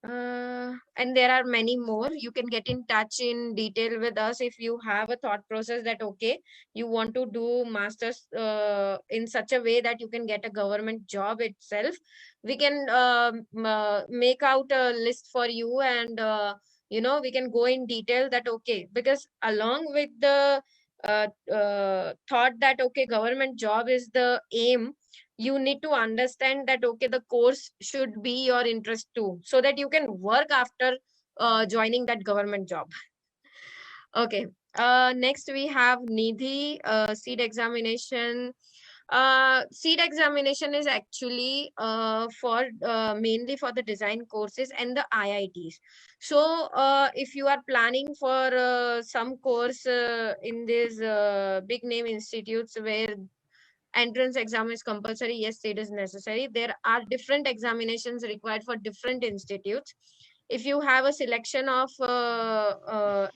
And there are many more. You can get in touch in detail with us if you have a thought process that, okay, you want to do masters in such a way that you can get a government job itself. We can make out a list for you, and we can go in detail that, okay, because along with the thought that, okay, government job is the aim, you need to understand that, okay, the course should be your interest too, so that you can work after joining that government job. Okay. Next we have Nidhi, seed examination. Seed examination is actually for mainly for the design courses and the IITs. So if you are planning for some course in these big name institutes where entrance exam is compulsory, yes, it is necessary. There are different examinations required for different institutes. If you have a selection of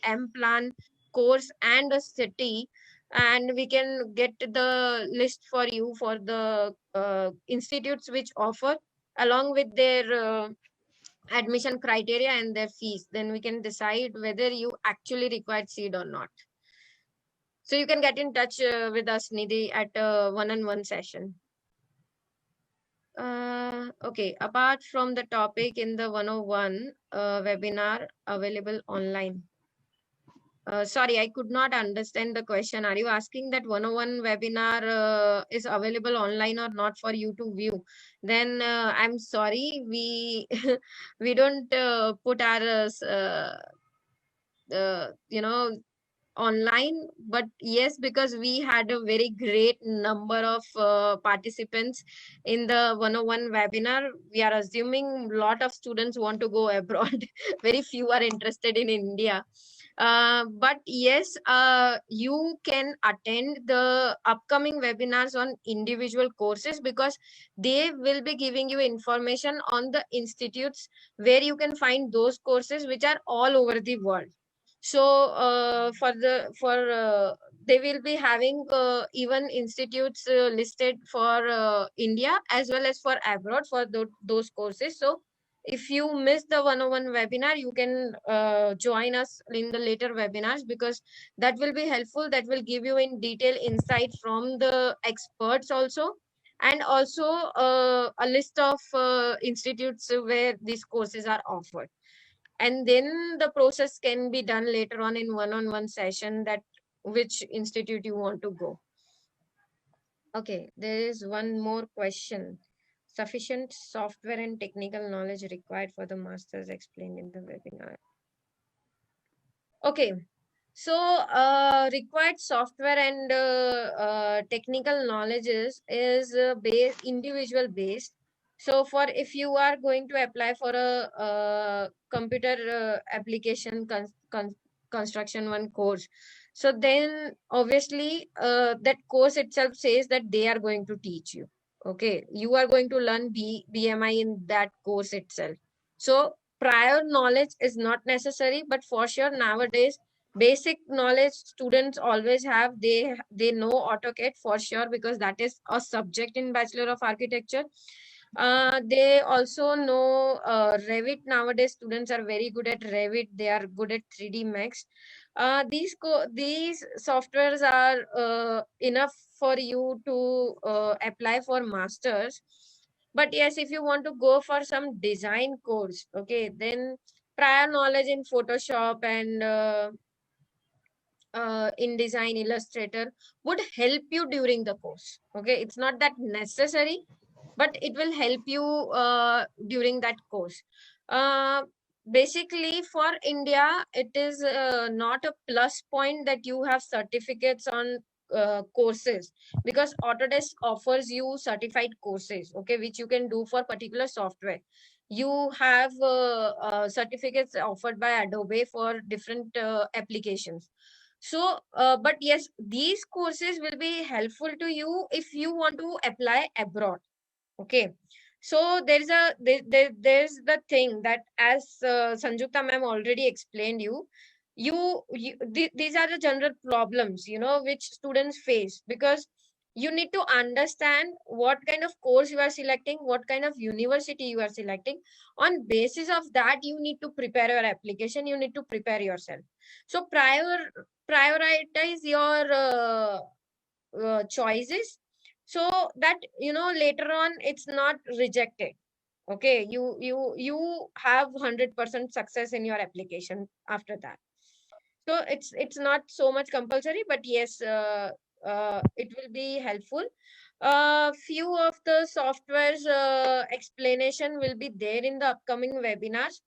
M plan course and a city, and we can get the list for you for the institutes which offer, along with their admission criteria and their fees, then we can decide whether you actually require seed or not. So you can get in touch with us, Nidhi, at a one-on-one session. Okay, apart from the topic in the 101 webinar available online. Sorry, I could not understand the question. Are you asking that 101 webinar is available online or not for you to view? Then I'm sorry, we we don't put our online, but yes, because we had a very great number of participants in the 101 webinar, we are assuming a lot of students want to go abroad. Very few are interested in India. But yes, you can attend the upcoming webinars on individual courses, because they will be giving you information on the institutes where you can find those courses which are all over the world. So they will be having even institutes listed for India as well as for abroad for those courses. So if you miss the 101 webinar, you can join us in the later webinars, because that will be helpful. That will give you in detail insight from the experts also, and also a list of institutes where these courses are offered. And then the process can be done later on in one-on-one session, that which institute you want to go. Okay, there is one more question. Sufficient software and technical knowledge required for the masters explained in the webinar. Okay, so required software and technical knowledge is individual based. So for if you are going to apply for a computer application construction one course, So then obviously that course itself says that they are going to teach you. Okay, you are going to learn BMI in that course itself. So prior knowledge is not necessary, but for sure nowadays basic knowledge students always have. They know AutoCAD for sure, because that is a subject in Bachelor of Architecture. They also know Revit. Nowadays students are very good at Revit. They are good at 3D Max. These softwares are enough for you to apply for masters. But yes, if you want to go for some design course, okay, then prior knowledge in Photoshop and InDesign, Illustrator would help you during the course. Okay, it's not that necessary, but it will help you during that course. Basically, for India, it is not a plus point that you have certificates on courses, because Autodesk offers you certified courses, okay, which you can do for particular software. You have certificates offered by Adobe for different applications. So, but yes, these courses will be helpful to you if you want to apply abroad. Okay. So there's the thing that, as Sanjukta ma'am already explained these are the general problems, which students face, because you need to understand what kind of course you are selecting, what kind of university you are selecting. On basis of that, you need to prepare your application, you need to prepare yourself. So prioritize your choices, so that later on it's not rejected. Okay, you have 100% success in your application after that. So it's not so much compulsory, but yes, it will be helpful. Few of the softwares explanation will be there in the upcoming webinars,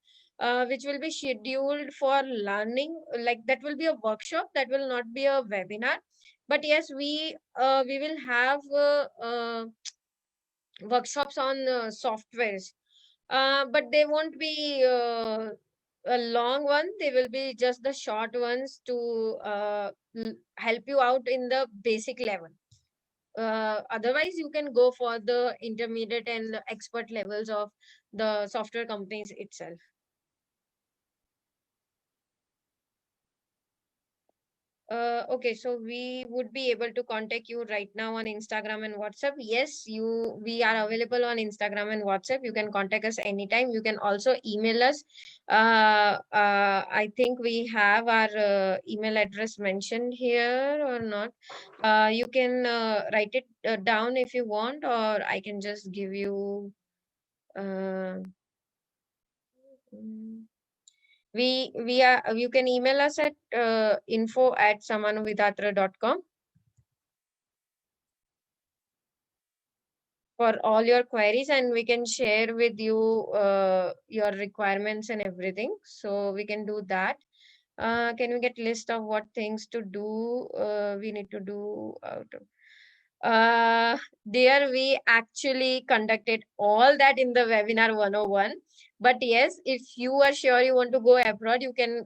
which will be scheduled for learning. Like, that will be a workshop, that will not be a webinar. But yes, we will have workshops on softwares, but they won't be a long one. They will be just the short ones to help you out in the basic level. Otherwise, you can go for the intermediate and expert levels of the software companies itself. Okay, so we would be able to contact you right now on Instagram and WhatsApp. Yes, we are available on Instagram and WhatsApp. You can contact us anytime. You can also email us. I think we have our email address mentioned here or not. You can write it down if you want, or I can just give you. Uh, mm, we are. You can email us at info@samanuvidatra.com for all your queries, and we can share with you your requirements and everything. So we can do that. Can we get list of what things to do we need to do out of there? We actually conducted all that in the webinar 101. But yes, if you are sure you want to go abroad, you can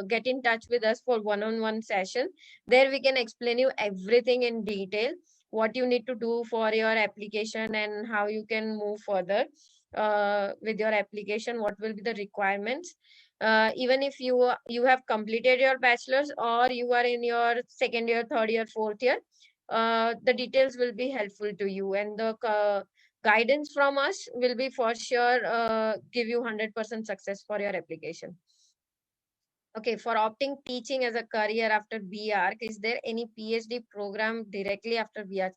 get in touch with us for one-on-one session. There we can explain you everything in detail, what you need to do for your application and how you can move further with your application, what will be the requirements. Even if you have completed your bachelor's, or you are in your second year, third year, fourth year, the details will be helpful to you, and the guidance from us will be for sure give you 100% success for your application. Okay, for opting teaching as a career after BArch, is there any PhD program directly after BArch?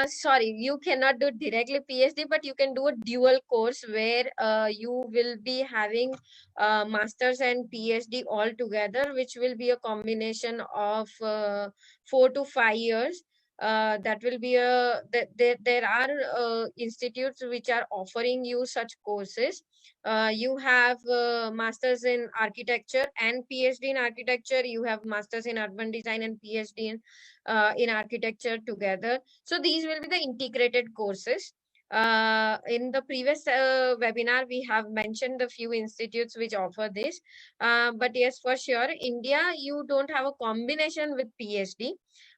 Sorry, you cannot do directly PhD, but you can do a dual course where you will be having masters and PhD all together, which will be a combination of 4 to 5 years. That will be there are institutes which are offering you such courses. You have masters in architecture and PhD in architecture. You have masters in urban design and PhD in architecture together. So these will be the integrated courses. In the previous webinar, we have mentioned the few institutes which offer this. But yes, for sure, India, you don't have a combination with PhD,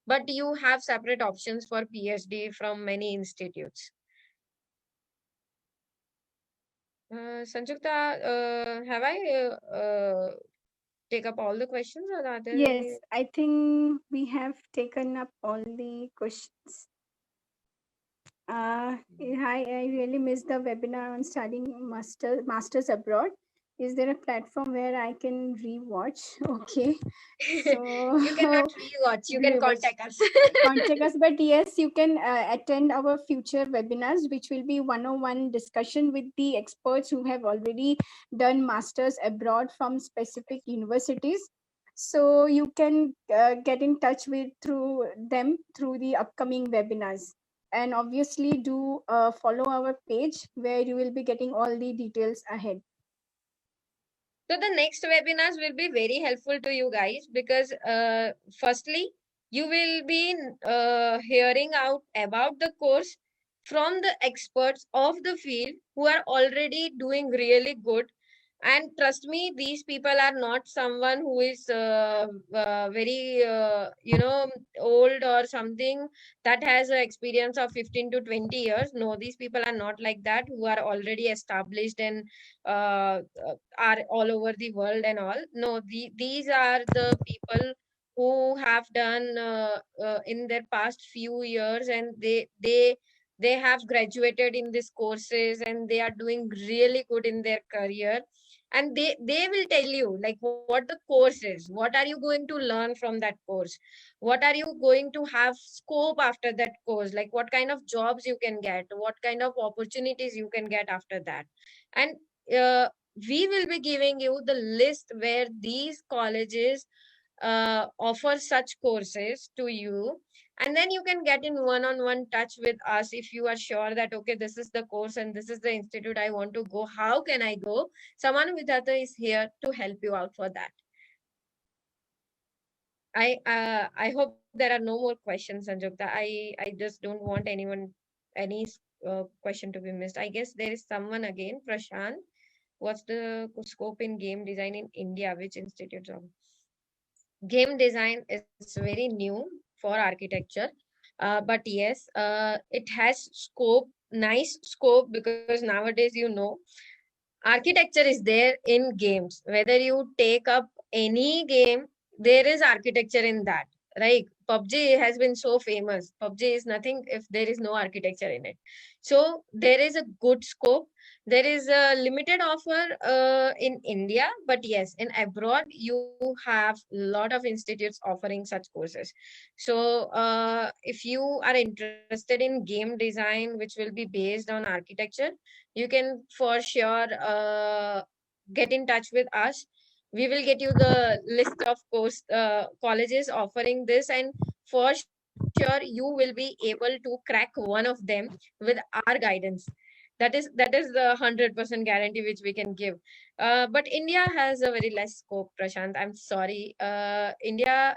but you have separate options for PhD from many institutes. Sanjukta, have I take up all the questions, or are there Yes, any? I think we have taken up all the questions. I really missed the webinar on studying masters abroad. Is there a platform where I can rewatch? Okay, so You cannot rewatch. You can rewatch. contact us. Contact us, but yes, you can attend our future webinars, which will be one-on-one discussion with the experts who have already done masters abroad from specific universities. So you can get in touch with through them through the upcoming webinars, and obviously do follow our page where you will be getting all the details ahead. So the next webinars will be very helpful to you guys, because firstly, you will be hearing out about the course from the experts of the field who are already doing really good. And trust me, these people are not someone who is very old or something, that has an experience of 15 to 20 years. No, these people are not like that, who are already established and uh, are all over the world and all. No, these are the people who have done in their past few years, and they have graduated in these courses, and they are doing really good in their career. And they will tell you like what the course is, what are you going to learn from that course, what are you going to have scope after that course, like what kind of jobs you can get, what kind of opportunities you can get after that. And uh, we will be giving you the list where these colleges offer such courses to you, and then you can get in one-on-one touch with us if you are sure that okay, this is the course and this is the institute I want to go. How can I go? Saman Vidhata is here to help you out for that. I hope there are no more questions, Sanjukta. I just don't want any question to be missed. I guess there is someone again, Prashant. What's the scope in game design in India? Which institutes of game design is very new for architecture? But yes, it has scope, nice scope, because nowadays, architecture is there in games. Whether you take up any game, there is architecture in that. Right? PUBG has been so famous. PUBG is nothing if there is no architecture in it. So there is a good scope. There is a limited offer in India, but yes, in abroad you have a lot of institutes offering such courses. So if you are interested in game design, which will be based on architecture, you can for sure get in touch with us. We will get you the list of colleges offering this, and for sure you will be able to crack one of them with our guidance. That is the 100% guarantee which we can give. But India has a very less scope, Prashant. I'm sorry. India,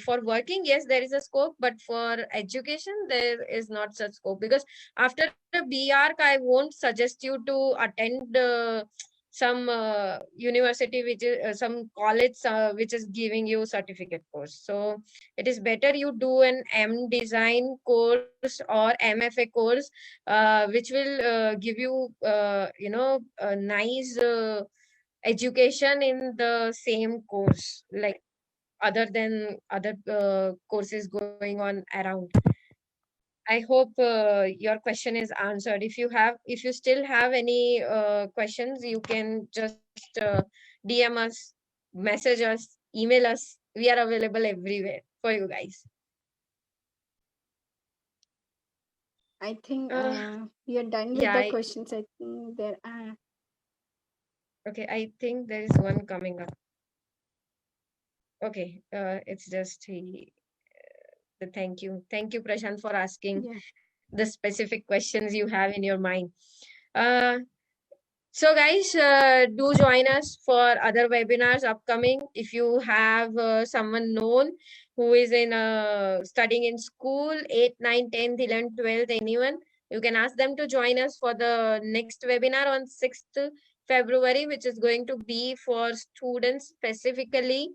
for working, yes, there is a scope, but for education, there is not such scope, because after a B.Arch, I won't suggest you to attend some university, which is some college which is giving you certificate course. So it is better you do an M design course or MFA course, which will give you a nice education in the same course, like other than other courses going on around. I hope your question is answered. If you still have any questions, you can just DM us, message us, email us. We are available everywhere for you guys. I think Uh, we are done with yeah, the questions. I think there are. okay. I think there is one coming up. Okay, it's just the thank you, Prashant, for asking Yeah. the specific questions you have in your mind. Uh, So guys, do join us for other webinars upcoming. If you have someone known who is in studying in school, 8th, 9th, 10th, 11th, 12th, anyone, You can ask them to join us for the next webinar on 6th February, which is going to be for students specifically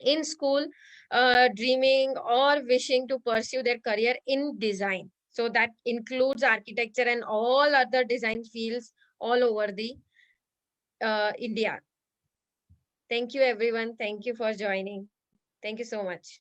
in school, dreaming or wishing to pursue their career in design. So that includes architecture and all other design fields all over the India. Thank you, everyone. Thank you for joining. Thank you so much.